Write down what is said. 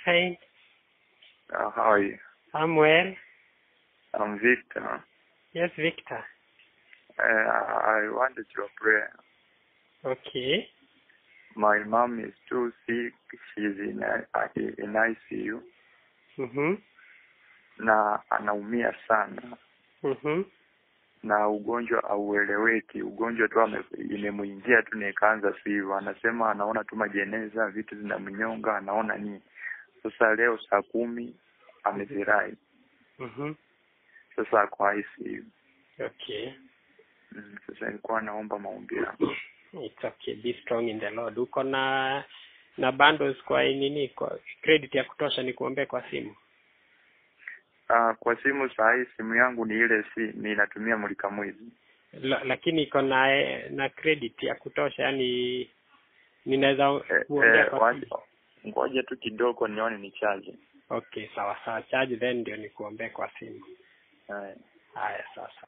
Fine. How are you? I'm well. I'm Victor. Yes, Victor. I wanted your prayer. Okay. My mom is too sick. She's in ICU. Na anaumia sana. Na ugonjwa haueleweki. Ugonjwa tu imemuingia tu nikaanza hivyo. Anasema anaona tu majeneza, vitu zinamnyonga, anaona ni. Sasa leo saa 10 amezirai. Sasa kwa ICU. Okay. Sasa nilikuwa naomba maombi yangu. It's okay. Be strong in the Lord. Uko na bundles kwa nini, kwa credit ya kutosha nikuombe kwa simu? Kwa simu saa simu yangu ni ile ninatumia mulika mwezi. Lakini iko na credit ya kutosha, yani ninaweza kuongea kwa simu. Ngoja tu kidogo nione ni charge. Okay, sawa. Charge then ndio nikuombe kwa simu. Haya. Haya sasa.